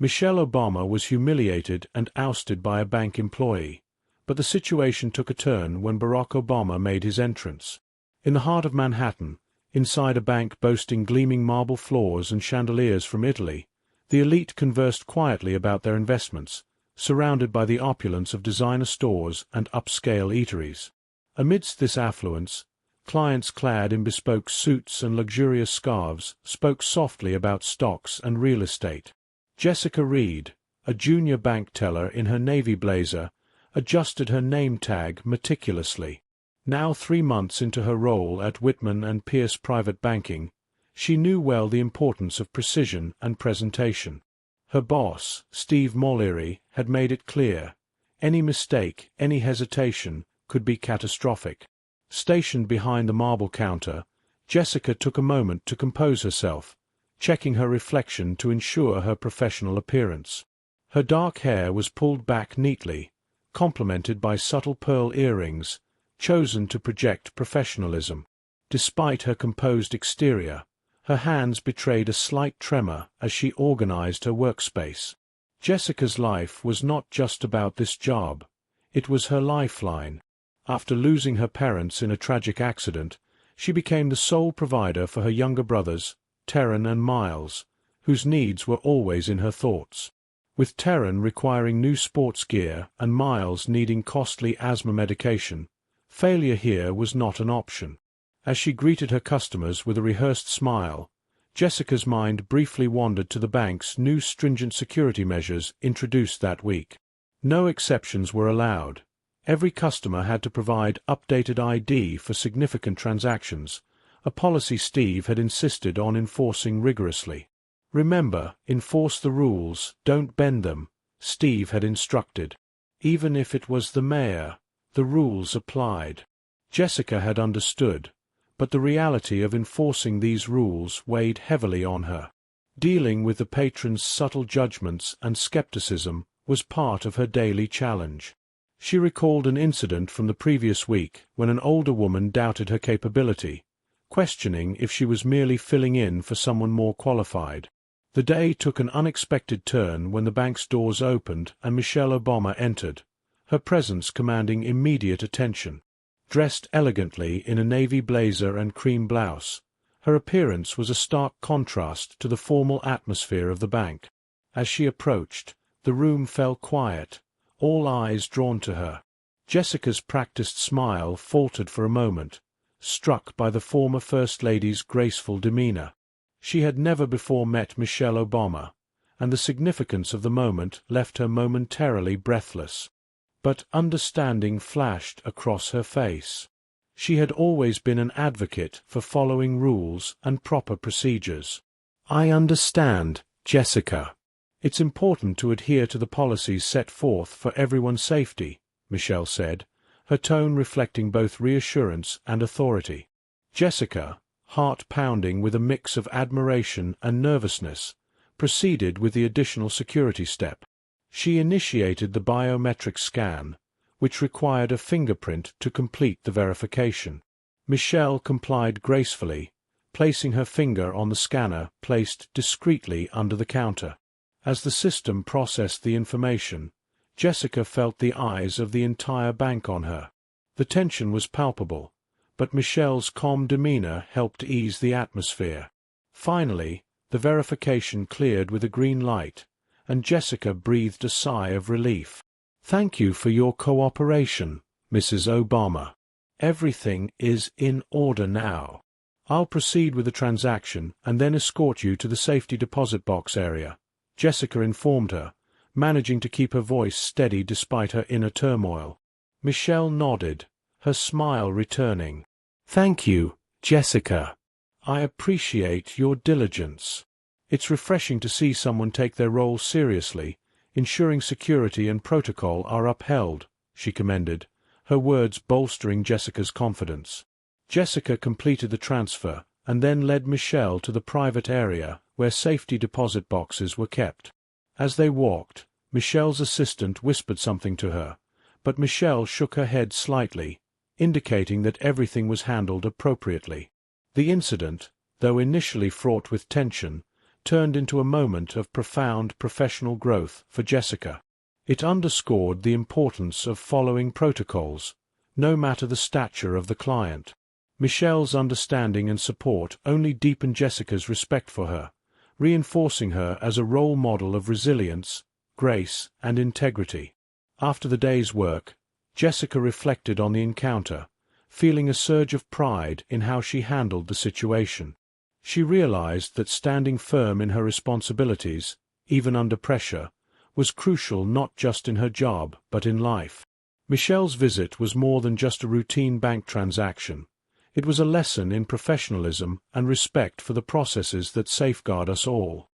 Michelle Obama was humiliated and ousted by a bank employee, but the situation took a turn when Barack Obama made his entrance. In the heart of Manhattan, inside a bank boasting gleaming marble floors and chandeliers from Italy, the elite conversed quietly about their investments, surrounded by the opulence of designer stores and upscale eateries. Amidst this affluence, clients clad in bespoke suits and luxurious scarves spoke softly about stocks and real estate. Jessica Reed, a junior bank teller in her navy blazer, adjusted her name tag meticulously. Now 3 months into her role at Whitman and Pierce Private Banking, she knew well the importance of precision and presentation. Her boss, Steve Mollery, had made it clear: any mistake, any hesitation, could be catastrophic. Stationed behind the marble counter, Jessica took a moment to compose herself, checking her reflection to ensure her professional appearance. Her dark hair was pulled back neatly, complemented by subtle pearl earrings, chosen to project professionalism. Despite her composed exterior, her hands betrayed a slight tremor as she organized her workspace. Jessica's life was not just about this job. It was her lifeline. After losing her parents in a tragic accident, she became the sole provider for her younger brothers, Terran and Miles, whose needs were always in her thoughts. With Terran requiring new sports gear and Miles needing costly asthma medication, failure here was not an option. As she greeted her customers with a rehearsed smile, Jessica's mind briefly wandered to the bank's new stringent security measures introduced that week. No exceptions were allowed. Every customer had to provide updated ID for significant transactions, a policy Steve had insisted on enforcing rigorously. "Remember, enforce the rules, don't bend them," Steve had instructed. Even if it was the mayor, the rules applied. Jessica had understood, but the reality of enforcing these rules weighed heavily on her. Dealing with the patron's subtle judgments and skepticism was part of her daily challenge. She recalled an incident from the previous week when an older woman doubted her capability, questioning if she was merely filling in for someone more qualified. The day took an unexpected turn when the bank's doors opened and Michelle Obama entered, her presence commanding immediate attention. Dressed elegantly in a navy blazer and cream blouse, her appearance was a stark contrast to the formal atmosphere of the bank. As she approached, the room fell quiet, all eyes drawn to her. Jessica's practiced smile faltered for a moment, struck by the former First Lady's graceful demeanor. She had never before met Michelle Obama, and the significance of the moment left her momentarily breathless. But understanding flashed across her face. She had always been an advocate for following rules and proper procedures. "I understand, Jessica. It's important to adhere to the policies set forth for everyone's safety," Michelle said, her tone reflecting both reassurance and authority. Jessica, heart pounding with a mix of admiration and nervousness, proceeded with the additional security step. She initiated the biometric scan, which required a fingerprint to complete the verification. Michelle complied gracefully, placing her finger on the scanner placed discreetly under the counter. As the system processed the information, Jessica felt the eyes of the entire bank on her. The tension was palpable, but Michelle's calm demeanor helped ease the atmosphere. Finally, the verification cleared with a green light, and Jessica breathed a sigh of relief. "Thank you for your cooperation, Mrs. Obama. Everything is in order now. I'll proceed with the transaction and then escort you to the safety deposit box area," Jessica informed her, managing to keep her voice steady despite her inner turmoil. Michelle nodded, her smile returning. "Thank you, Jessica. I appreciate your diligence. It's refreshing to see someone take their role seriously, ensuring security and protocol are upheld," she commended, her words bolstering Jessica's confidence. Jessica completed the transfer and then led Michelle to the private area where safety deposit boxes were kept. As they walked, Michelle's assistant whispered something to her, but Michelle shook her head slightly, indicating that everything was handled appropriately. The incident, though initially fraught with tension, turned into a moment of profound professional growth for Jessica. It underscored the importance of following protocols, no matter the stature of the client. Michelle's understanding and support only deepened Jessica's respect for her, reinforcing her as a role model of resilience, grace, and integrity. After the day's work, Jessica reflected on the encounter, feeling a surge of pride in how she handled the situation. She realized that standing firm in her responsibilities, even under pressure, was crucial not just in her job but in life. Michelle's visit was more than just a routine bank transaction. It was a lesson in professionalism and respect for the processes that safeguard us all.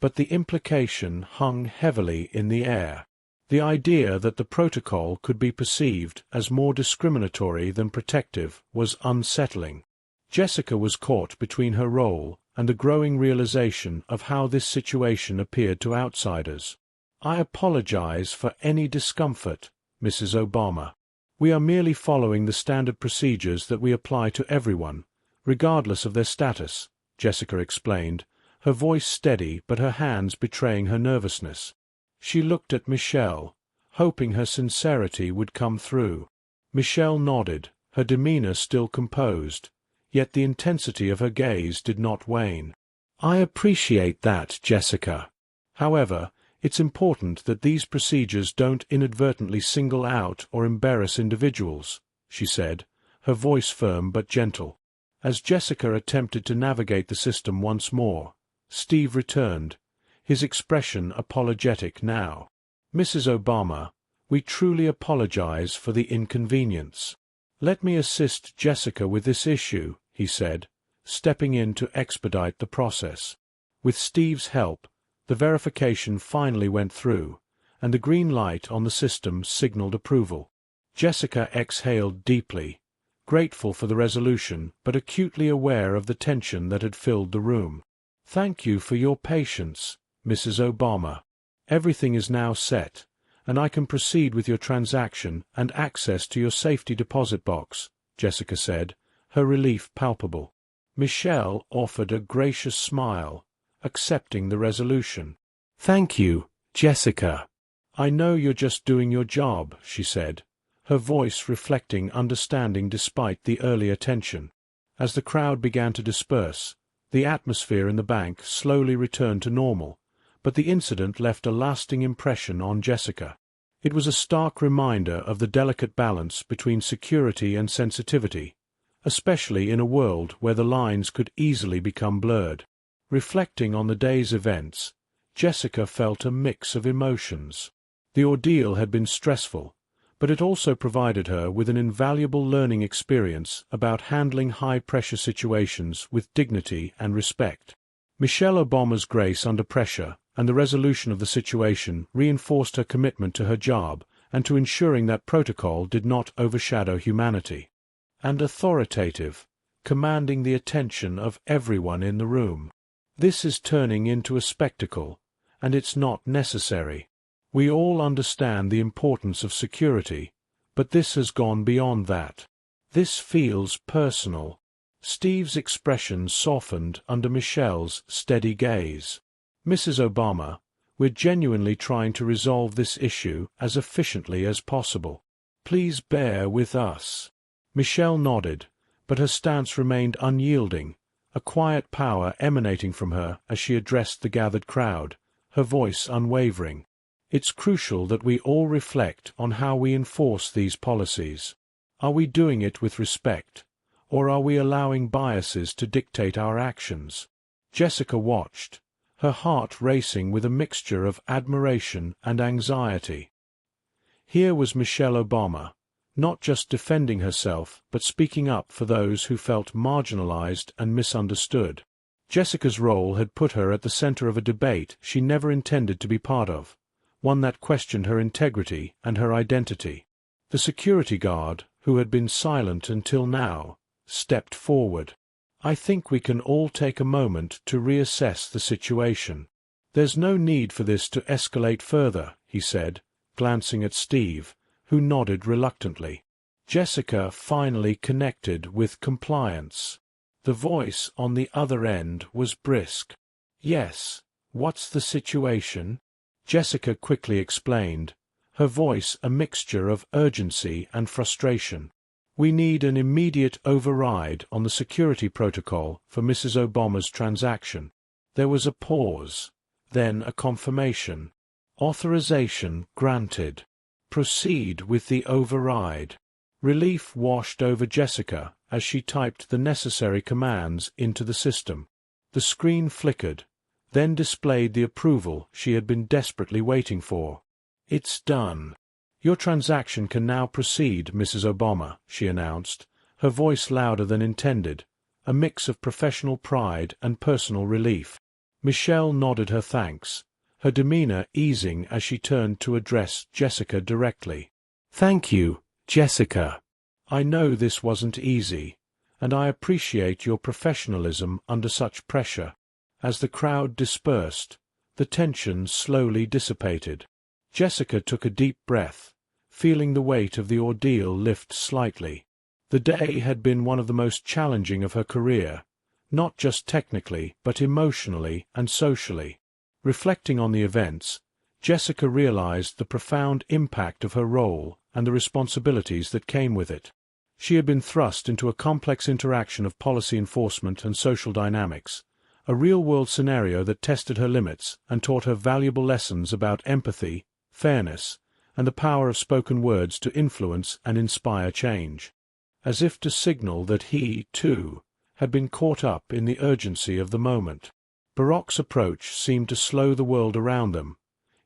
But the implication hung heavily in the air. The idea that the protocol could be perceived as more discriminatory than protective was unsettling. Jessica was caught between her role and the growing realization of how this situation appeared to outsiders. "I apologize for any discomfort, Mrs. Obama. We are merely following the standard procedures that we apply to everyone, regardless of their status," Jessica explained, her voice steady but her hands betraying her nervousness. She looked at Michelle, hoping her sincerity would come through. Michelle nodded, her demeanor still composed, yet the intensity of her gaze did not wane. "I appreciate that, Jessica. However, it's important that these procedures don't inadvertently single out or embarrass individuals," she said, her voice firm but gentle. As Jessica attempted to navigate the system once more, Steve returned, his expression apologetic now. "Mrs. Obama, we truly apologize for the inconvenience. Let me assist Jessica with this issue," he said, stepping in to expedite the process. With Steve's help, the verification finally went through, and the green light on the system signaled approval. Jessica exhaled deeply, grateful for the resolution but acutely aware of the tension that had filled the room. "Thank you for your patience, Mrs. Obama. Everything is now set, and I can proceed with your transaction and access to your safety deposit box," Jessica said, her relief palpable. Michelle offered a gracious smile, accepting the resolution. "Thank you, Jessica. I know you're just doing your job," she said, her voice reflecting understanding despite the earlier tension. As the crowd began to disperse, the atmosphere in the bank slowly returned to normal, but the incident left a lasting impression on Jessica. It was a stark reminder of the delicate balance between security and sensitivity, especially in a world where the lines could easily become blurred. Reflecting on the day's events, Jessica felt a mix of emotions. The ordeal had been stressful, but it also provided her with an invaluable learning experience about handling high-pressure situations with dignity and respect. Michelle Obama's grace under pressure and the resolution of the situation reinforced her commitment to her job and to ensuring that protocol did not overshadow humanity. And authoritative, commanding the attention of everyone in the room. This is turning into a spectacle, and it's not necessary. We all understand the importance of security, but this has gone beyond that. This feels personal. Steve's expression softened under Michelle's steady gaze. "Mrs. Obama, we're genuinely trying to resolve this issue as efficiently as possible. Please bear with us." Michelle nodded, but her stance remained unyielding, a quiet power emanating from her as she addressed the gathered crowd, her voice unwavering. "It's crucial that we all reflect on how we enforce these policies. Are we doing it with respect, or are we allowing biases to dictate our actions?" Jessica watched, her heart racing with a mixture of admiration and anxiety. Here was Michelle Obama, not just defending herself but speaking up for those who felt marginalized and misunderstood. Jessica's role had put her at the center of a debate she never intended to be part of, one that questioned her integrity and her identity. The security guard, who had been silent until now, stepped forward. "I think we can all take a moment to reassess the situation. There's no need for this to escalate further," he said, glancing at Steve, who nodded reluctantly. Jessica finally connected with compliance. The voice on the other end was brisk. "Yes, what's the situation?" Jessica quickly explained, her voice a mixture of urgency and frustration. "We need an immediate override on the security protocol for Mrs. Obama's transaction." There was a pause, then a confirmation. "Authorization granted. Proceed with the override." Relief washed over Jessica as she typed the necessary commands into the system. The screen flickered, then displayed the approval she had been desperately waiting for. "It's done. Your transaction can now proceed, Mrs. Obama," she announced, her voice louder than intended, a mix of professional pride and personal relief. Michelle nodded her thanks, her demeanor easing as she turned to address Jessica directly. "Thank you, Jessica. I know this wasn't easy, and I appreciate your professionalism under such pressure." As the crowd dispersed, the tension slowly dissipated. Jessica took a deep breath, feeling the weight of the ordeal lift slightly. The day had been one of the most challenging of her career, not just technically but emotionally and socially. Reflecting on the events, Jessica realized the profound impact of her role and the responsibilities that came with it. She had been thrust into a complex interaction of policy enforcement and social dynamics, a real-world scenario that tested her limits and taught her valuable lessons about empathy, fairness, and the power of spoken words to influence and inspire change. As if to signal that he, too, had been caught up in the urgency of the moment, Barack's approach seemed to slow the world around them,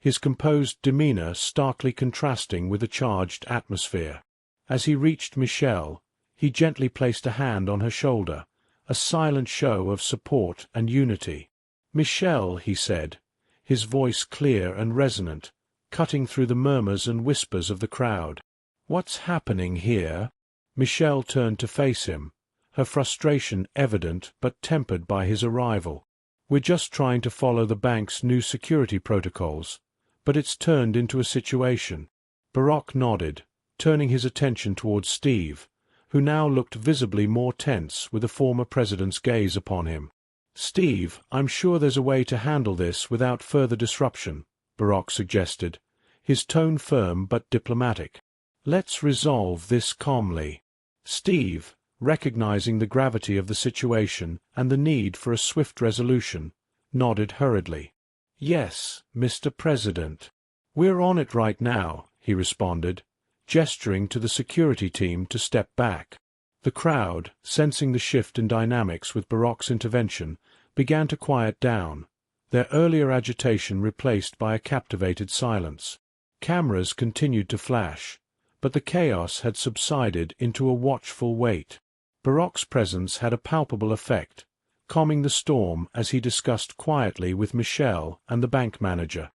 his composed demeanor starkly contrasting with the charged atmosphere. As he reached Michelle, he gently placed a hand on her shoulder, a silent show of support and unity. "Michelle," he said, his voice clear and resonant, cutting through the murmurs and whispers of the crowd. "What's happening here?" Michelle turned to face him, her frustration evident but tempered by his arrival. "We're just trying to follow the bank's new security protocols, but it's turned into a situation." Barack nodded, turning his attention towards Steve, who now looked visibly more tense with the former president's gaze upon him. "Steve, I'm sure there's a way to handle this without further disruption," Barack suggested, his tone firm but diplomatic. "Let's resolve this calmly." Steve, recognizing the gravity of the situation and the need for a swift resolution, nodded hurriedly. "Yes, Mr. President. We're on it right now," he responded, gesturing to the security team to step back. The crowd, sensing the shift in dynamics with Barack's intervention, began to quiet down, their earlier agitation replaced by a captivated silence. Cameras continued to flash, but the chaos had subsided into a watchful wait. Barack's presence had a palpable effect, calming the storm as he discussed quietly with Michelle and the bank manager.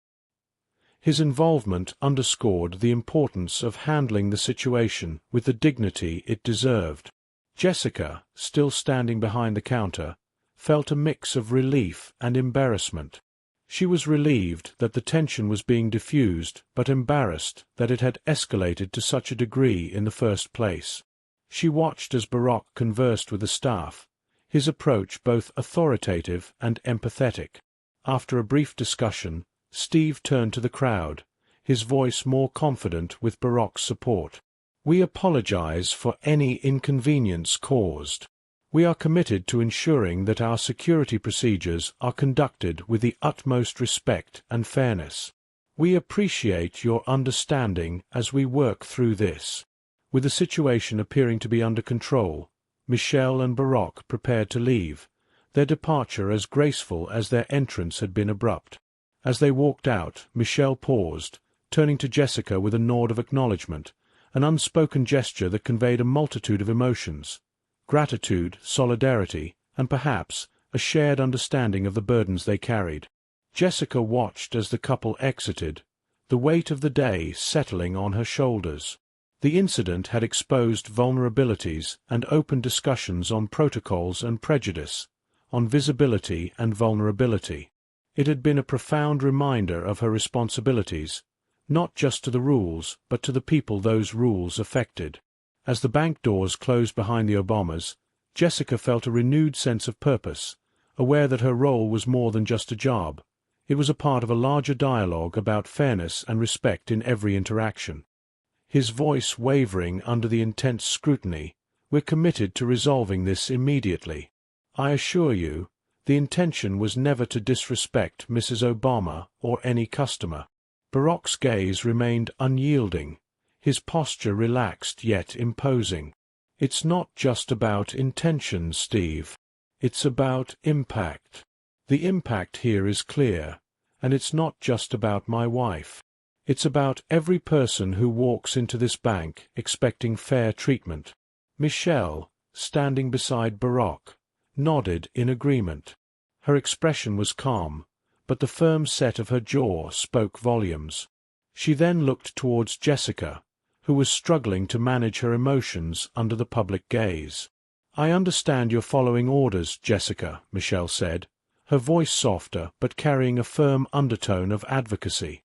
His involvement underscored the importance of handling the situation with the dignity it deserved. Jessica, still standing behind the counter, felt a mix of relief and embarrassment. She was relieved that the tension was being diffused, but embarrassed that it had escalated to such a degree in the first place. She watched as Barack conversed with the staff, his approach both authoritative and empathetic. After a brief discussion, Steve turned to the crowd, his voice more confident with Barack's support. "We apologize for any inconvenience caused. We are committed to ensuring that our security procedures are conducted with the utmost respect and fairness. We appreciate your understanding as we work through this." With the situation appearing to be under control, Michelle and Barack prepared to leave, their departure as graceful as their entrance had been abrupt. As they walked out, Michelle paused, turning to Jessica with a nod of acknowledgement, an unspoken gesture that conveyed a multitude of emotions: gratitude, solidarity, and perhaps a shared understanding of the burdens they carried. Jessica watched as the couple exited, the weight of the day settling on her shoulders. The incident had exposed vulnerabilities and opened discussions on protocols and prejudice, on visibility and vulnerability. It had been a profound reminder of her responsibilities, not just to the rules, but to the people those rules affected. As the bank doors closed behind the Obamas, Jessica felt a renewed sense of purpose, aware that her role was more than just a job. It was a part of a larger dialogue about fairness and respect in every interaction. His voice wavering under the intense scrutiny. "We're committed to resolving this immediately. I assure you, the intention was never to disrespect Mrs. Obama or any customer." Barack's gaze remained unyielding, his posture relaxed yet imposing. "It's not just about intention, Steve. It's about impact. The impact here is clear, and it's not just about my wife. It's about every person who walks into this bank expecting fair treatment." Michelle, standing beside Barack, nodded in agreement. Her expression was calm, but the firm set of her jaw spoke volumes. She then looked towards Jessica, who was struggling to manage her emotions under the public gaze. "I understand you're following orders, Jessica," Michelle said, her voice softer but carrying a firm undertone of advocacy.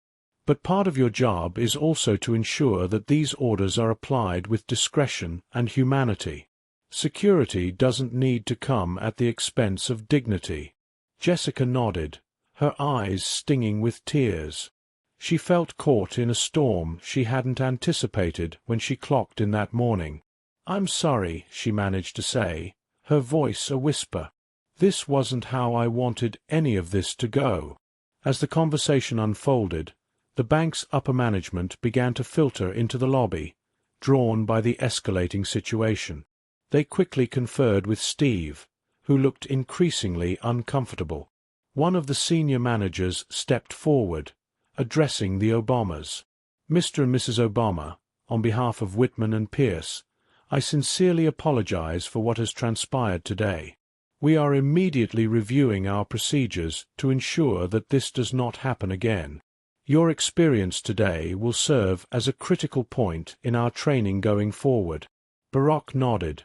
"But part of your job is also to ensure that these orders are applied with discretion and humanity. Security doesn't need to come at the expense of dignity." Jessica nodded, her eyes stinging with tears. She felt caught in a storm she hadn't anticipated when she clocked in that morning. "I'm sorry," she managed to say, her voice a whisper. "This wasn't how I wanted any of this to go." As the conversation unfolded, the bank's upper management began to filter into the lobby, drawn by the escalating situation. They quickly conferred with Steve, who looked increasingly uncomfortable. One of the senior managers stepped forward, addressing the Obamas. "Mr. and Mrs. Obama, on behalf of Whitman and Pierce, I sincerely apologize for what has transpired today. We are immediately reviewing our procedures to ensure that this does not happen again. Your experience today will serve as a critical point in our training going forward." Barack nodded,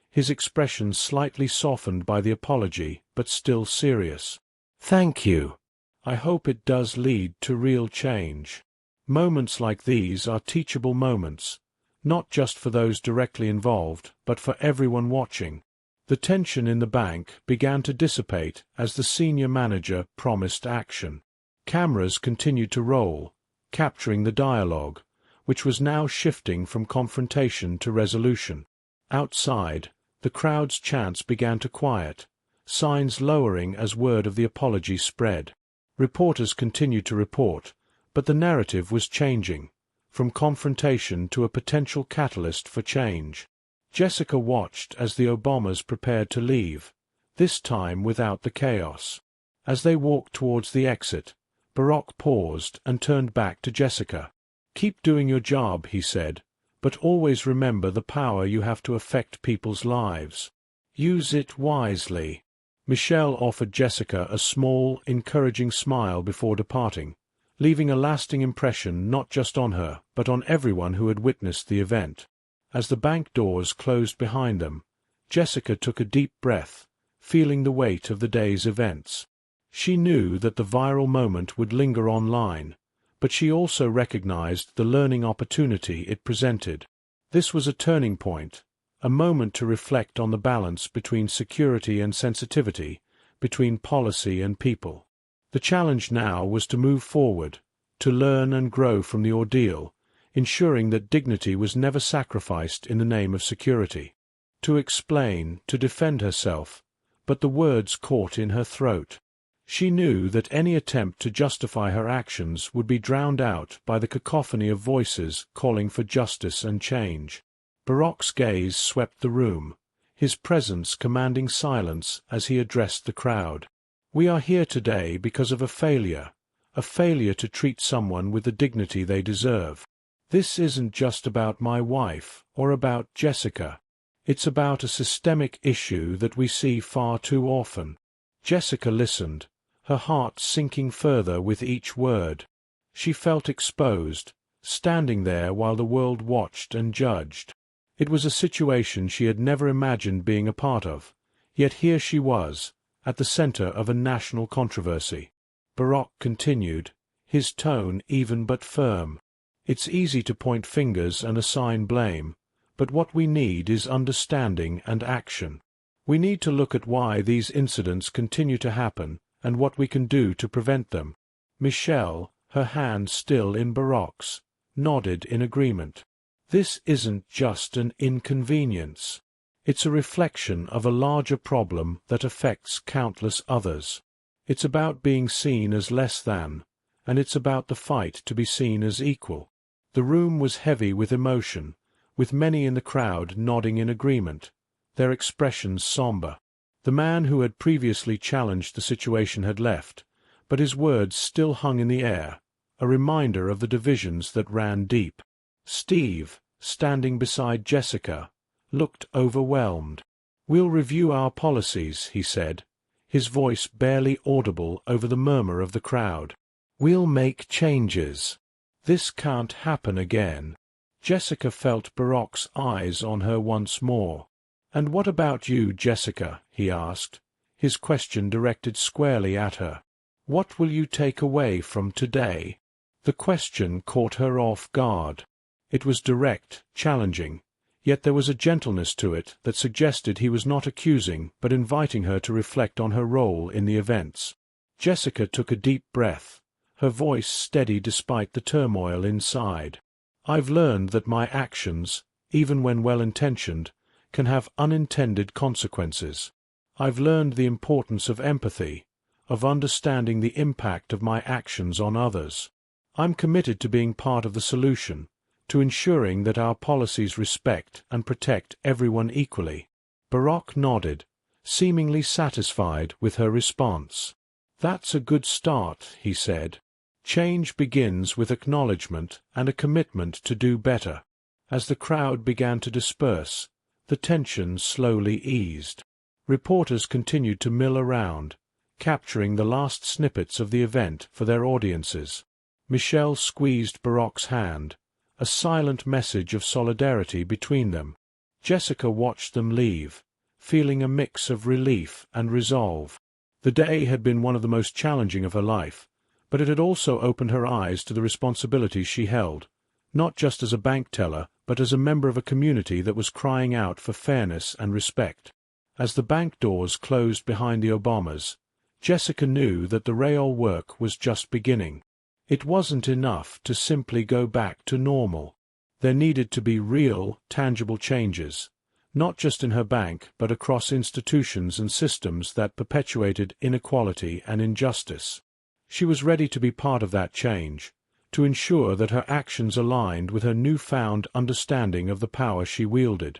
his expression slightly softened by the apology, but still serious. "Thank you. I hope it does lead to real change." Moments like these are teachable moments, not just for those directly involved, but for everyone watching. The tension in the bank began to dissipate as the senior manager promised action. Cameras continued to roll, capturing the dialogue, which was now shifting from confrontation to resolution. Outside, the crowd's chants began to quiet, signs lowering as word of the apology spread. Reporters continued to report, but the narrative was changing, from confrontation to a potential catalyst for change. Jessica watched as the Obamas prepared to leave, this time without the chaos. As they walked towards the exit, Barack paused and turned back to Jessica. "Keep doing your job," he said, "but always remember the power you have to affect people's lives. Use it wisely." Michelle offered Jessica a small, encouraging smile before departing, leaving a lasting impression not just on her, but on everyone who had witnessed the event. As the bank doors closed behind them, Jessica took a deep breath, feeling the weight of the day's events. She knew that the viral moment would linger online, but she also recognized the learning opportunity it presented. This was a turning point, a moment to reflect on the balance between security and sensitivity, between policy and people. The challenge now was to move forward, to learn and grow from the ordeal, ensuring that dignity was never sacrificed in the name of security. To explain, to defend herself, but the words caught in her throat. She knew that any attempt to justify her actions would be drowned out by the cacophony of voices calling for justice and change. Barack's gaze swept the room, his presence commanding silence as he addressed the crowd. "We are here today because of a failure to treat someone with the dignity they deserve. This isn't just about my wife or about Jessica. It's about a systemic issue that we see far too often." Jessica listened, her heart sinking further with each word. She felt exposed, standing there while the world watched and judged. It was a situation she had never imagined being a part of, yet here she was, at the center of a national controversy. Barack continued, his tone even but firm. "It's easy to point fingers and assign blame, but what we need is understanding and action. We need to look at why these incidents continue to happen and what we can do to prevent them. Michelle, her hand still in Barack's, nodded in agreement. This isn't just an inconvenience. It's a reflection of a larger problem that affects countless others. It's about being seen as less than, and it's about the fight to be seen as equal. The room was heavy with emotion, with many in the crowd nodding in agreement, their expressions somber. The man who had previously challenged the situation had left, but his words still hung in the air, a reminder of the divisions that ran deep. Steve, standing beside Jessica, looked overwhelmed. "We'll review our policies," he said, his voice barely audible over the murmur of the crowd. "We'll make changes. This can't happen again." Jessica felt Barack's eyes on her once more. "And what about you, Jessica?" he asked, his question directed squarely at her. "What will you take away from today?" The question caught her off guard. It was direct, challenging, yet there was a gentleness to it that suggested he was not accusing but inviting her to reflect on her role in the events. Jessica took a deep breath, her voice steady despite the turmoil inside. "I've learned that my actions, even when well-intentioned, can have unintended consequences. I've learned the importance of empathy, of understanding the impact of my actions on others. I'm committed to being part of the solution, to ensuring that our policies respect and protect everyone equally." Barack nodded, seemingly satisfied with her response. "That's a good start," he said. "Change begins with acknowledgement and a commitment to do better." As the crowd began to disperse, the tension slowly eased. Reporters continued to mill around, capturing the last snippets of the event for their audiences. Michelle squeezed Barack's hand, a silent message of solidarity between them. Jessica watched them leave, feeling a mix of relief and resolve. The day had been one of the most challenging of her life, but it had also opened her eyes to the responsibilities she held, not just as a bank teller, but as a member of a community that was crying out for fairness and respect. As the bank doors closed behind the Obamas, Jessica knew that the real work was just beginning. It wasn't enough to simply go back to normal. There needed to be real, tangible changes, not just in her bank but across institutions and systems that perpetuated inequality and injustice. She was ready to be part of that change, to ensure that her actions aligned with her newfound understanding of the power she wielded.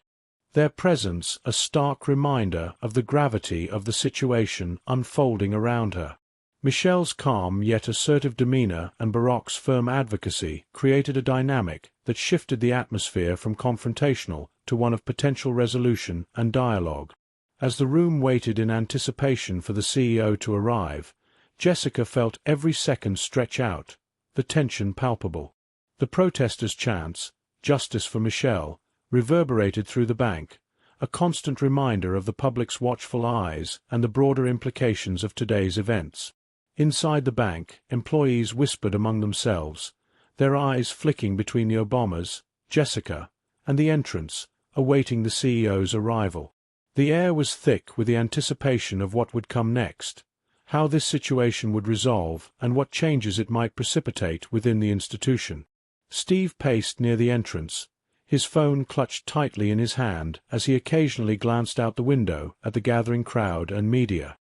Their presence a stark reminder of the gravity of the situation unfolding around her. Michelle's calm yet assertive demeanor and Barack's firm advocacy created a dynamic that shifted the atmosphere from confrontational to one of potential resolution and dialogue. As the room waited in anticipation for the CEO to arrive, Jessica felt every second stretch out, the tension palpable. The protesters' chants, "Justice for Michelle," reverberated through the bank, a constant reminder of the public's watchful eyes and the broader implications of today's events. Inside the bank, employees whispered among themselves, their eyes flicking between the Obamas, Jessica, and the entrance, awaiting the CEO's arrival. The air was thick with the anticipation of what would come next, how this situation would resolve and what changes it might precipitate within the institution. Steve paced near the entrance, his phone clutched tightly in his hand as he occasionally glanced out the window at the gathering crowd and media.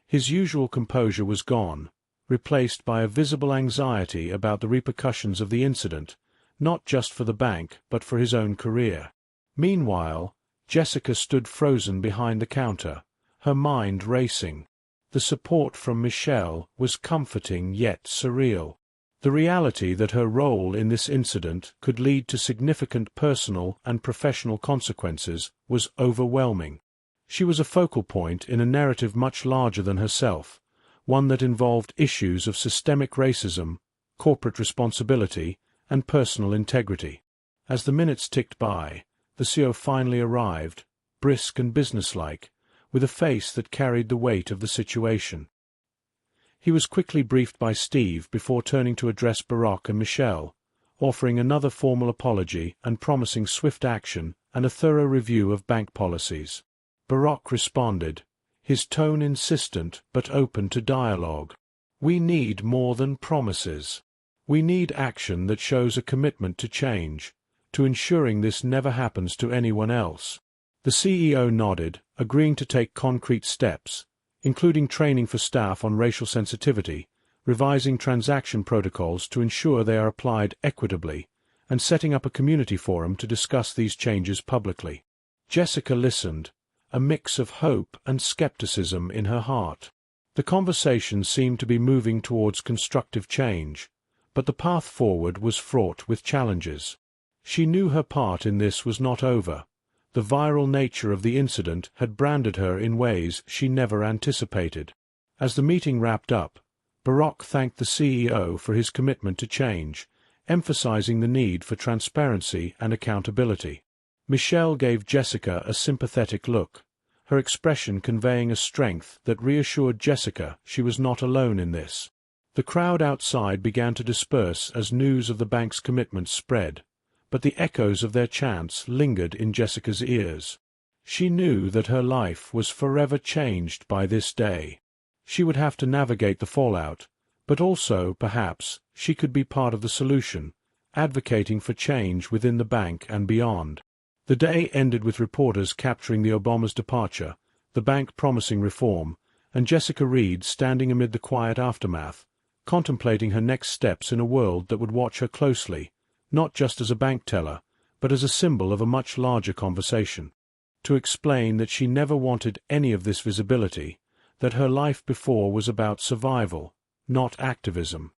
His usual composure was gone, replaced by a visible anxiety about the repercussions of the incident, not just for the bank but for his own career. Meanwhile, Jessica stood frozen behind the counter, her mind racing. The support from Michelle was comforting yet surreal. The reality that her role in this incident could lead to significant personal and professional consequences was overwhelming. She was a focal point in a narrative much larger than herself, one that involved issues of systemic racism, corporate responsibility, and personal integrity. As the minutes ticked by, the CEO finally arrived, brisk and businesslike, with a face that carried the weight of the situation. He was quickly briefed by Steve before turning to address Barack and Michelle, offering another formal apology and promising swift action and a thorough review of bank policies. Barack responded, his tone insistent but open to dialogue. We need more than promises. We need action that shows a commitment to change, to ensuring this never happens to anyone else. The CEO nodded, agreeing to take concrete steps, including training for staff on racial sensitivity, revising transaction protocols to ensure they are applied equitably, and setting up a community forum to discuss these changes publicly. Jessica listened, a mix of hope and skepticism in her heart. The conversation seemed to be moving towards constructive change, but the path forward was fraught with challenges. She knew her part in this was not over. The viral nature of the incident had branded her in ways she never anticipated. As the meeting wrapped up, Barack thanked the CEO for his commitment to change, emphasizing the need for transparency and accountability. Michelle gave Jessica a sympathetic look, her expression conveying a strength that reassured Jessica she was not alone in this. The crowd outside began to disperse as news of the bank's commitment spread, but the echoes of their chants lingered in Jessica's ears. She knew that her life was forever changed by this day. She would have to navigate the fallout, but also, perhaps, she could be part of the solution, advocating for change within the bank and beyond. The day ended with reporters capturing the Obama's departure, the bank promising reform, and Jessica Reed standing amid the quiet aftermath, contemplating her next steps in a world that would watch her closely, not just as a bank teller, but as a symbol of a much larger conversation. To explain that she never wanted any of this visibility, that her life before was about survival, not activism.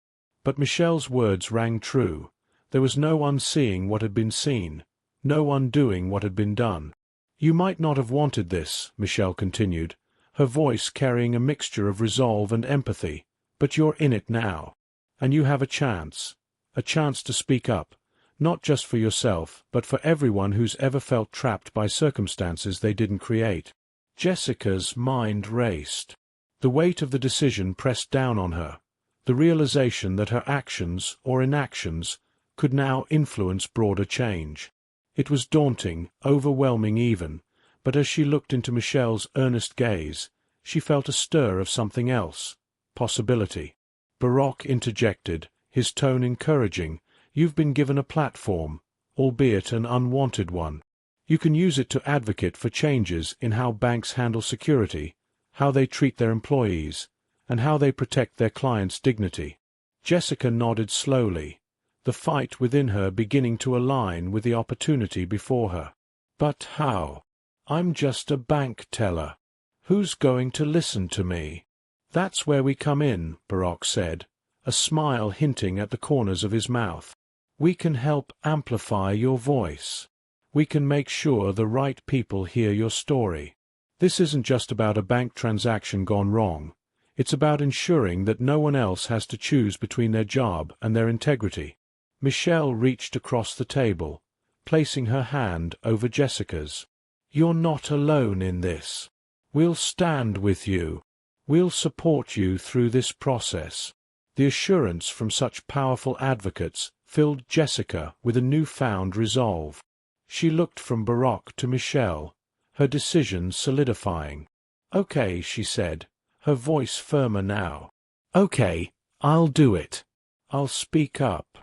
But Michelle's words rang true. There was no unseeing what had been seen, no undoing what had been done. You might not have wanted this, Michelle continued, her voice carrying a mixture of resolve and empathy, but you're in it now. And you have a chance to speak up, not just for yourself, but for everyone who's ever felt trapped by circumstances they didn't create. Jessica's mind raced. The weight of the decision pressed down on her, the realization that her actions or inactions could now influence broader change. It was daunting, overwhelming even, but as she looked into Michelle's earnest gaze, she felt a stir of something else, possibility. Barack interjected, his tone encouraging, "You've been given a platform, albeit an unwanted one. You can use it to advocate for changes in how banks handle security, how they treat their employees, and how they protect their clients' dignity." Jessica nodded slowly, the fight within her beginning to align with the opportunity before her. "But how? I'm just a bank teller. Who's going to listen to me?" "That's where we come in," Barack said, a smile hinting at the corners of his mouth. "We can help amplify your voice. We can make sure the right people hear your story. This isn't just about a bank transaction gone wrong. It's about ensuring that no one else has to choose between their job and their integrity." Michelle reached across the table, placing her hand over Jessica's. "You're not alone in this. We'll stand with you. We'll support you through this process." The assurance from such powerful advocates filled Jessica with a newfound resolve. She looked from Barack to Michelle, her decision solidifying. "Okay," she said, her voice firmer now. "Okay, I'll do it. I'll speak up.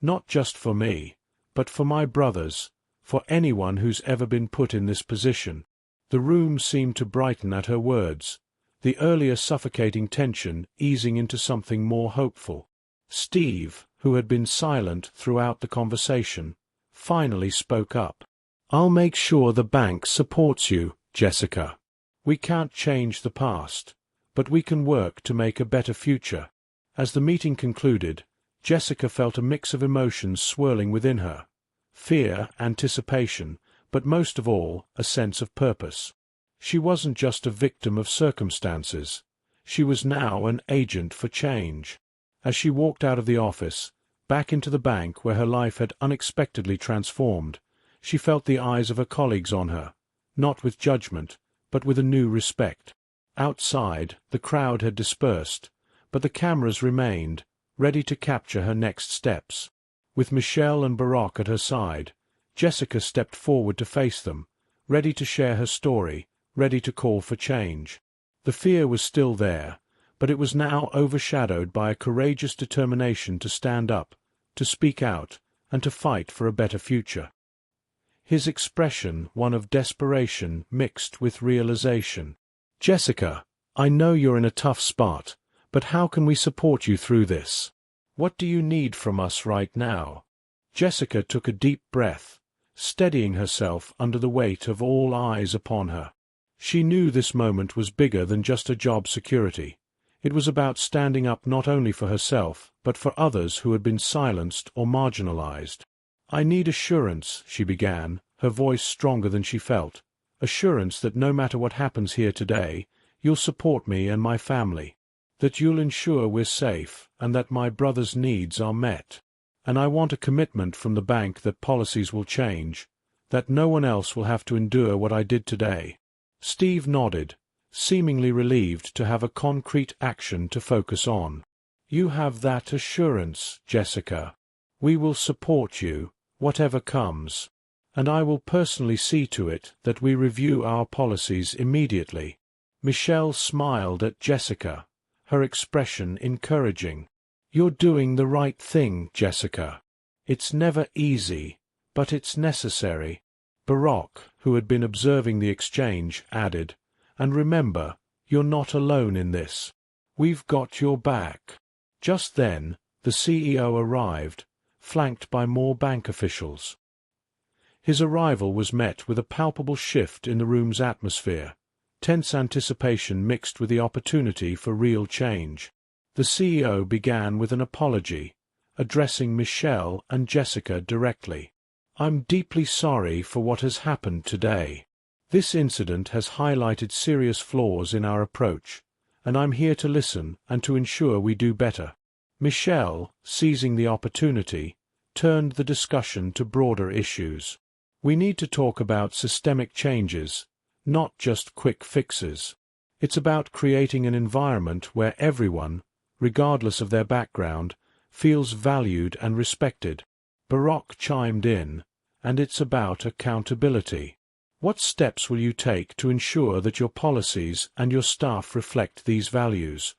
Not just for me, but for my brothers, for anyone who's ever been put in this position." The room seemed to brighten at her words, the earlier suffocating tension easing into something more hopeful. Steve, who had been silent throughout the conversation, finally spoke up. "I'll make sure the bank supports you, Jessica. We can't change the past, but we can work to make a better future." As the meeting concluded, Jessica felt a mix of emotions swirling within her: fear, anticipation, but most of all, a sense of purpose. She wasn't just a victim of circumstances. She was now an agent for change. As she walked out of the office, back into the bank where her life had unexpectedly transformed, she felt the eyes of her colleagues on her, not with judgment, but with a new respect. Outside, the crowd had dispersed, but the cameras remained, ready to capture her next steps. With Michelle and Barack at her side, Jessica stepped forward to face them, ready to share her story, ready to call for change. The fear was still there, but it was now overshadowed by a courageous determination to stand up, to speak out, and to fight for a better future. His expression one of desperation mixed with realization. "Jessica, I know you're in a tough spot, but how can we support you through this? What do you need from us right now?" Jessica took a deep breath, steadying herself under the weight of all eyes upon her. She knew this moment was bigger than just a job security. It was about standing up not only for herself, but for others who had been silenced or marginalized. "I need assurance," she began, her voice stronger than she felt. "Assurance that no matter what happens here today, you'll support me and my family. That you'll ensure we're safe, and that my brother's needs are met. And I want a commitment from the bank that policies will change, that no one else will have to endure what I did today." Steve nodded, seemingly relieved to have a concrete action to focus on. "You have that assurance, Jessica. We will support you, whatever comes. And I will personally see to it that we review our policies immediately." Michelle smiled at Jessica, her expression encouraging. "You're doing the right thing, Jessica. It's never easy, but it's necessary." Barack, who had been observing the exchange, added, "And remember, you're not alone in this. We've got your back." Just then, the CEO arrived, flanked by more bank officials. His arrival was met with a palpable shift in the room's atmosphere, tense anticipation mixed with the opportunity for real change. The CEO began with an apology, addressing Michelle and Jessica directly. "I'm deeply sorry for what has happened today. This incident has highlighted serious flaws in our approach, and I'm here to listen and to ensure we do better." Michelle, seizing the opportunity, turned the discussion to broader issues. "We need to talk about systemic changes, not just quick fixes. It's about creating an environment where everyone, regardless of their background, feels valued and respected." Barack chimed in, "And it's about accountability. What steps will you take to ensure that your policies and your staff reflect these values?"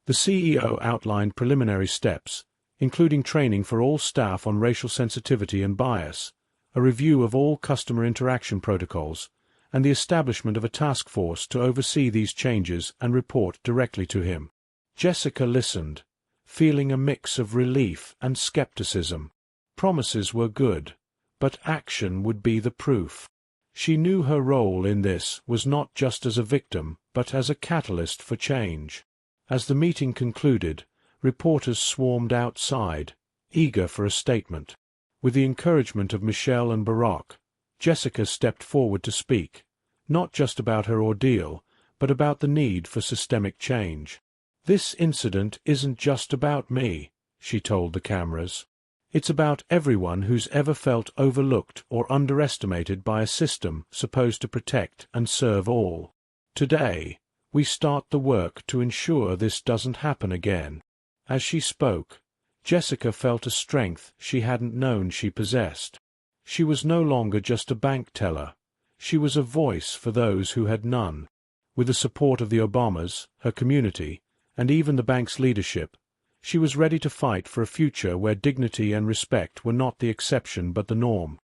The CEO outlined preliminary steps, including training for all staff on racial sensitivity and bias, a review of all customer interaction protocols, and the establishment of a task force to oversee these changes and report directly to him. Jessica listened, feeling a mix of relief and skepticism. Promises were good, but action would be the proof. She knew her role in this was not just as a victim, but as a catalyst for change. As the meeting concluded, reporters swarmed outside, eager for a statement. With the encouragement of Michelle and Barack, Jessica stepped forward to speak, not just about her ordeal, but about the need for systemic change. "This incident isn't just about me," she told the cameras. "It's about everyone who's ever felt overlooked or underestimated by a system supposed to protect and serve all. Today, we start the work to ensure this doesn't happen again." As she spoke, Jessica felt a strength she hadn't known she possessed. She was no longer just a bank teller. She was a voice for those who had none. With the support of the Obamas, her community, and even the bank's leadership, she was ready to fight for a future where dignity and respect were not the exception but the norm.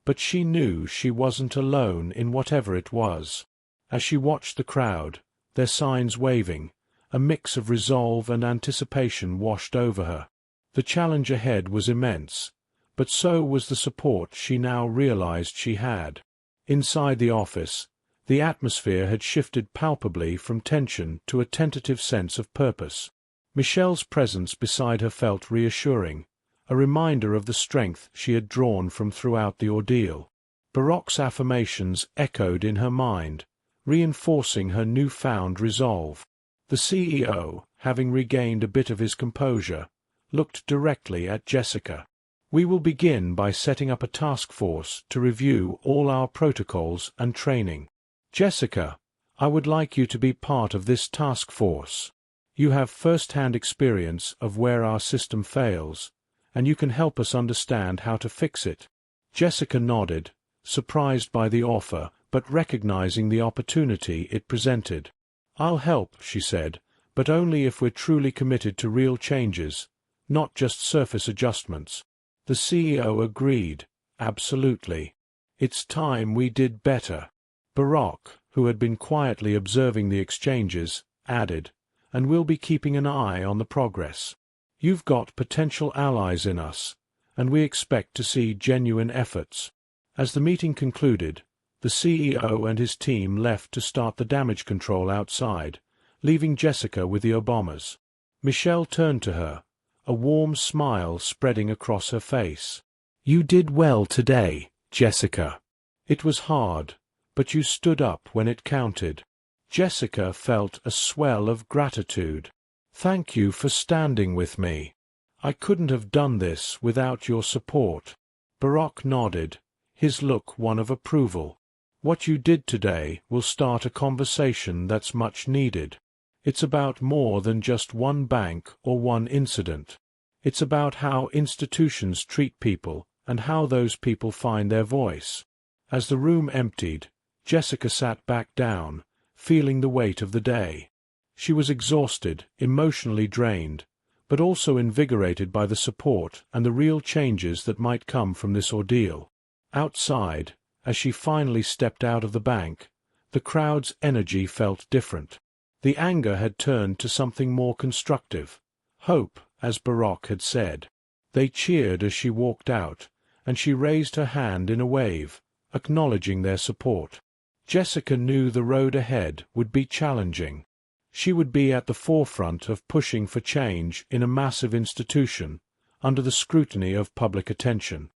But she knew she wasn't alone in whatever it was. As she watched the crowd, their signs waving, a mix of resolve and anticipation washed over her. The challenge ahead was immense, but so was the support she now realized she had. Inside the office, the atmosphere had shifted palpably from tension to a tentative sense of purpose. Michelle's presence beside her felt reassuring, a reminder of the strength she had drawn from throughout the ordeal. Barack's affirmations echoed in her mind, reinforcing her newfound resolve. The CEO, having regained a bit of his composure, looked directly at Jessica. "We will begin by setting up a task force to review all our protocols and training. Jessica, I would like you to be part of this task force. You have first-hand experience of where our system fails, and you can help us understand how to fix it." Jessica nodded, surprised by the offer, but recognizing the opportunity it presented. "I'll help," she said, "but only if we're truly committed to real changes, not just surface adjustments." The CEO agreed. "Absolutely. It's time we did better." Barack, who had been quietly observing the exchanges, added, "And we'll be keeping an eye on the progress. You've got potential allies in us, and we expect to see genuine efforts." As the meeting concluded, the CEO and his team left to start the damage control outside, leaving Jessica with the Obamas. Michelle turned to her, a warm smile spreading across her face. "You did well today, Jessica. It was hard, but you stood up when it counted." Jessica felt a swell of gratitude. "Thank you for standing with me. I couldn't have done this without your support." Barack nodded, his look one of approval. "What you did today will start a conversation that's much needed. It's about more than just one bank or one incident. It's about how institutions treat people and how those people find their voice." As the room emptied, Jessica sat back down, feeling the weight of the day. She was exhausted, emotionally drained, but also invigorated by the support and the real changes that might come from this ordeal. Outside, as she finally stepped out of the bank, the crowd's energy felt different. The anger had turned to something more constructive. Hope, as Barack had said. They cheered as she walked out, and she raised her hand in a wave, acknowledging their support. Jessica knew the road ahead would be challenging. She would be at the forefront of pushing for change in a massive institution, under the scrutiny of public attention.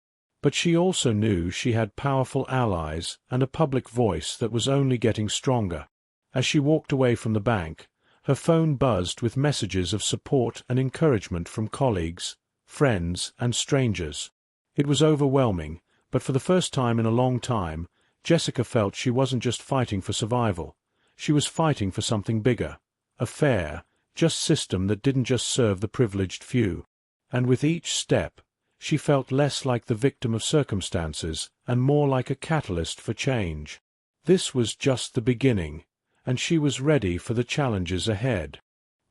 But she also knew she had powerful allies and a public voice that was only getting stronger. As she walked away from the bank, her phone buzzed with messages of support and encouragement from colleagues, friends, and strangers. It was overwhelming, but for the first time in a long time, Jessica felt she wasn't just fighting for survival. She was fighting for something bigger, a fair, just system that didn't just serve the privileged few. And with each step, she felt less like the victim of circumstances and more like a catalyst for change. This was just the beginning, and she was ready for the challenges ahead.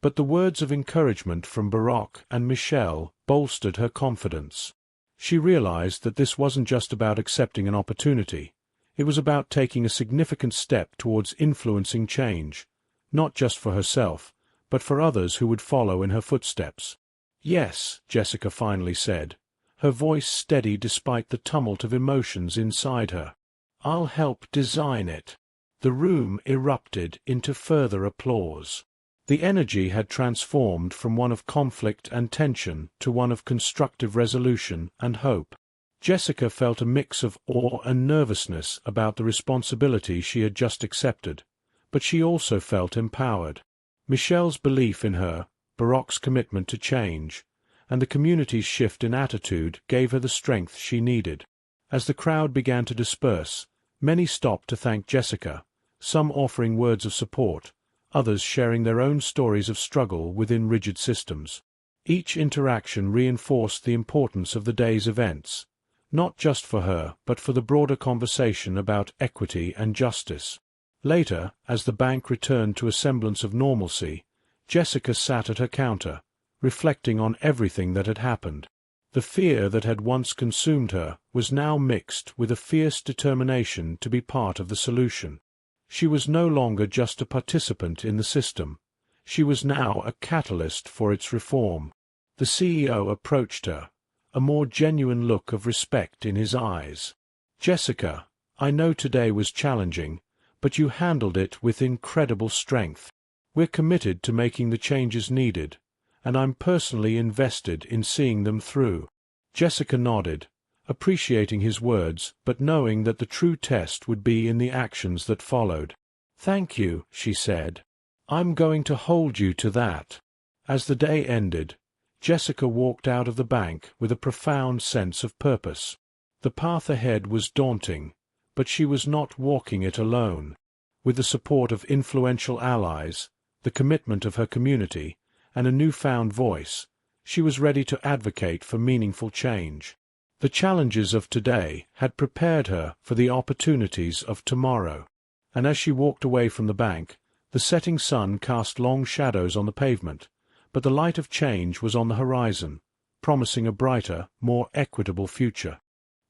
But the words of encouragement from Barack and Michelle bolstered her confidence. She realized that this wasn't just about accepting an opportunity. It was about taking a significant step towards influencing change, not just for herself, but for others who would follow in her footsteps. "Yes," Jessica finally said, her voice steady despite the tumult of emotions inside her. "I'll help design it." The room erupted into further applause. The energy had transformed from one of conflict and tension to one of constructive resolution and hope. Jessica felt a mix of awe and nervousness about the responsibility she had just accepted, but she also felt empowered. Michelle's belief in her, Barack's commitment to change, and the community's shift in attitude gave her the strength she needed. As the crowd began to disperse, many stopped to thank Jessica, some offering words of support, others sharing their own stories of struggle within rigid systems. Each interaction reinforced the importance of the day's events, not just for her but for the broader conversation about equity and justice. Later, as the bank returned to a semblance of normalcy, Jessica sat at her counter, reflecting on everything that had happened. The fear that had once consumed her was now mixed with a fierce determination to be part of the solution. She was no longer just a participant in the system. She was now a catalyst for its reform. The CEO approached her, a more genuine look of respect in his eyes. "Jessica, I know today was challenging, but you handled it with incredible strength. We're committed to making the changes needed, and I'm personally invested in seeing them through." Jessica nodded, appreciating his words but knowing that the true test would be in the actions that followed. "Thank you," she said. "I'm going to hold you to that." As the day ended, Jessica walked out of the bank with a profound sense of purpose. The path ahead was daunting, but she was not walking it alone. With the support of influential allies, the commitment of her community, and a newfound voice, she was ready to advocate for meaningful change. The challenges of today had prepared her for the opportunities of tomorrow. And as she walked away from the bank, the setting sun cast long shadows on the pavement, but the light of change was on the horizon, promising a brighter, more equitable future.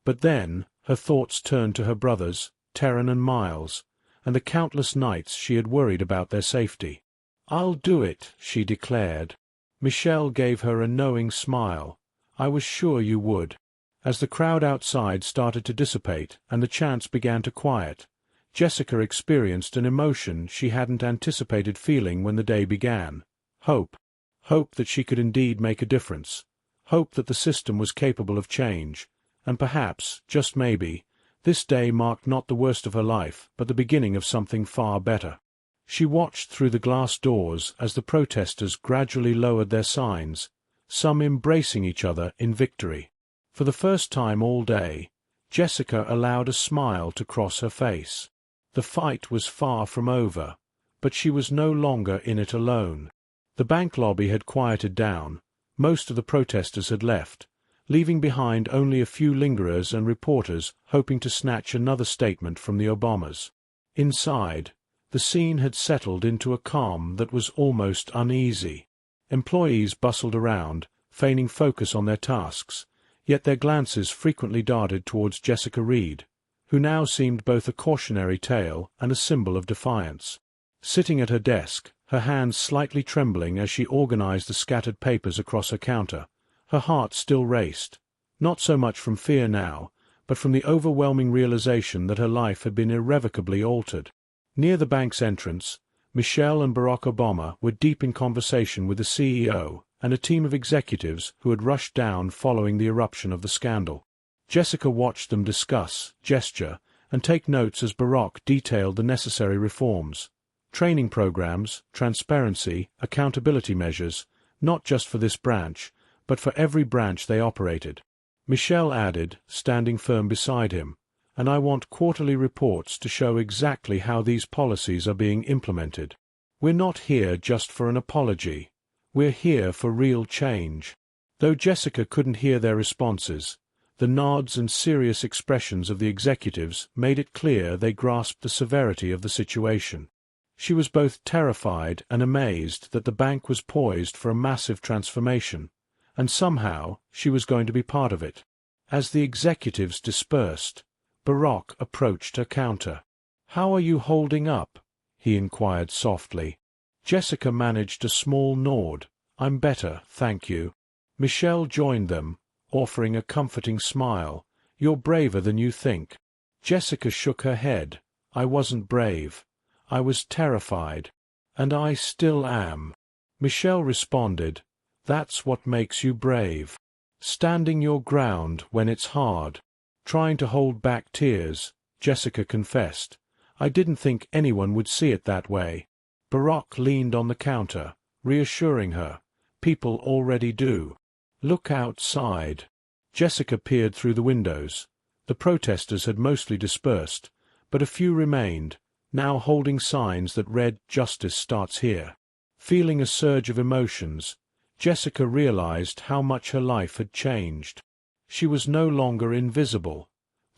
But then her thoughts turned to her brothers, Terran and Miles, and the countless nights she had worried about their safety. "I'll do it," she declared. Michelle gave her a knowing smile. "I was sure you would." As the crowd outside started to dissipate and the chants began to quiet, Jessica experienced an emotion she hadn't anticipated feeling when the day began. Hope. Hope that she could indeed make a difference. Hope that the system was capable of change. And perhaps, just maybe, this day marked not the worst of her life, but the beginning of something far better. She watched through the glass doors as the protesters gradually lowered their signs, some embracing each other in victory. For the first time all day, Jessica allowed a smile to cross her face. The fight was far from over, but she was no longer in it alone. The bank lobby had quieted down, most of the protesters had left, leaving behind only a few lingerers and reporters hoping to snatch another statement from the Obamas. Inside, the scene had settled into a calm that was almost uneasy. Employees bustled around, feigning focus on their tasks, yet their glances frequently darted towards Jessica Reed, who now seemed both a cautionary tale and a symbol of defiance. Sitting at her desk, her hands slightly trembling as she organized the scattered papers across her counter, her heart still raced, not so much from fear now, but from the overwhelming realization that her life had been irrevocably altered. Near the bank's entrance, Michelle and Barack Obama were deep in conversation with the CEO and a team of executives who had rushed down following the eruption of the scandal. Jessica watched them discuss, gesture, and take notes as Barack detailed the necessary reforms. Training programs, transparency, accountability measures, not just for this branch, but for every branch they operated. Michelle added, standing firm beside him, "And I want quarterly reports to show exactly how these policies are being implemented. We're not here just for an apology. We're here for real change." Though Jessica couldn't hear their responses, the nods and serious expressions of the executives made it clear they grasped the severity of the situation. She was both terrified and amazed that the bank was poised for a massive transformation, and somehow she was going to be part of it. As the executives dispersed, Barack approached her counter. "How are you holding up?" he inquired softly. Jessica managed a small nod. "I'm better, thank you." Michelle joined them, offering a comforting smile. "You're braver than you think." Jessica shook her head. "I wasn't brave. I was terrified. And I still am." Michelle responded, "That's what makes you brave. Standing your ground when it's hard." Trying to hold back tears, Jessica confessed, "I didn't think anyone would see it that way." Barack leaned on the counter, reassuring her, "People already do. Look outside." Jessica peered through the windows. The protesters had mostly dispersed, but a few remained, now holding signs that read, "Justice starts here." Feeling a surge of emotions, Jessica realized how much her life had changed. She was no longer invisible.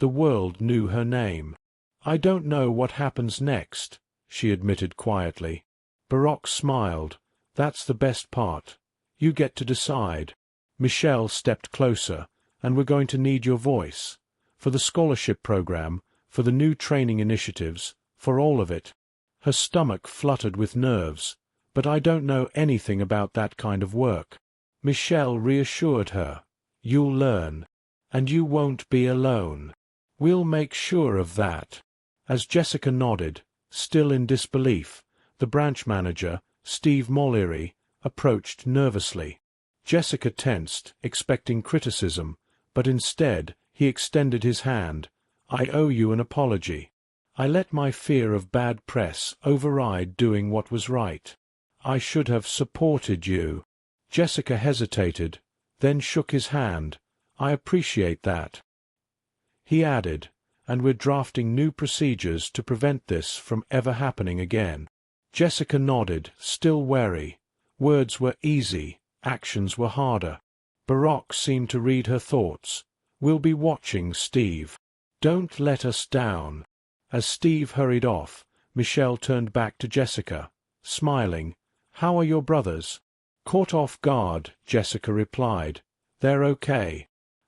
The world knew her name. "I don't know what happens next," she admitted quietly. Barack smiled. "That's the best part. You get to decide." Michelle stepped closer. "And we're going to need your voice. For the scholarship program, for the new training initiatives, for all of it." Her stomach fluttered with nerves. "But I don't know anything about that kind of work." Michelle reassured her. "You'll learn. And you won't be alone. We'll make sure of that." As Jessica nodded, still in disbelief, the branch manager, Steve Mollery, approached nervously. Jessica tensed, expecting criticism, but instead he extended his hand. "I owe you an apology. I let my fear of bad press override doing what was right. I should have supported you." Jessica hesitated, then shook his hand. "I appreciate that." He added, "And we're drafting new procedures to prevent this from ever happening again." Jessica nodded, still wary. Words were easy, actions were harder. Barack seemed to read her thoughts. We'll be watching, Steve. Don't let us down." As Steve hurried off, Michelle turned back to Jessica, smiling. "How are your brothers?" "Caught off guard," Jessica replied. "They're okay.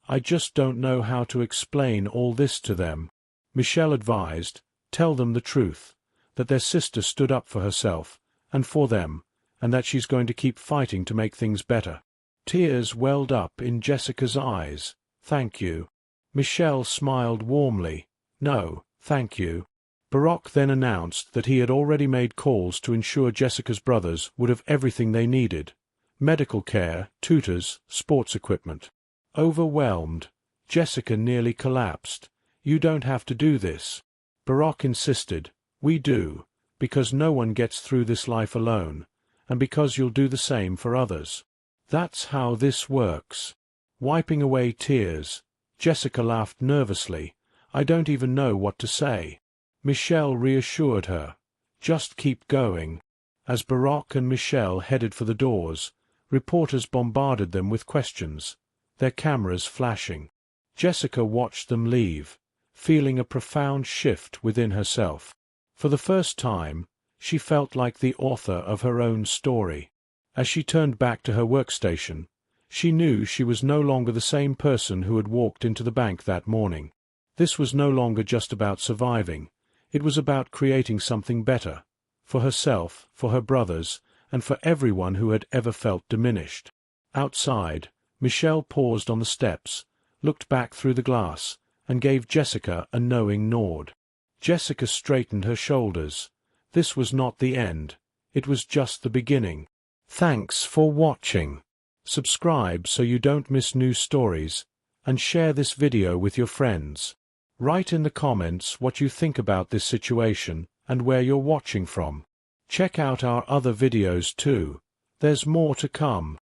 I just don't know how to explain all this to them." Michelle advised, "Tell them the truth, that their sister stood up for herself, and for them, and that she's going to keep fighting to make things better." Tears welled up in Jessica's eyes. "Thank you." Michelle smiled warmly. "No, thank you." Barack then announced that he had already made calls to ensure Jessica's brothers would have everything they needed: medical care, tutors, sports equipment. Overwhelmed, Jessica nearly collapsed. "You don't have to do this." Barack insisted. "We do, because no one gets through this life alone, and because you'll do the same for others. That's how this works." Wiping away tears, Jessica laughed nervously. "I don't even know what to say." Michelle reassured her. "Just keep going." As Barack and Michelle headed for the doors, reporters bombarded them with questions, their cameras flashing. Jessica watched them leave, feeling a profound shift within herself. For the first time, she felt like the author of her own story. As she turned back to her workstation, she knew she was no longer the same person who had walked into the bank that morning. This was no longer just about surviving. It was about creating something better, for herself, for her brothers, and for everyone who had ever felt diminished. Outside, Michelle paused on the steps, looked back through the glass, and gave Jessica a knowing nod. Jessica straightened her shoulders. This was not the end. It was just the beginning. Thanks for watching. Subscribe so you don't miss new stories, and share this video with your friends. Write in the comments what you think about this situation and where you're watching from. Check out our other videos too. There's more to come.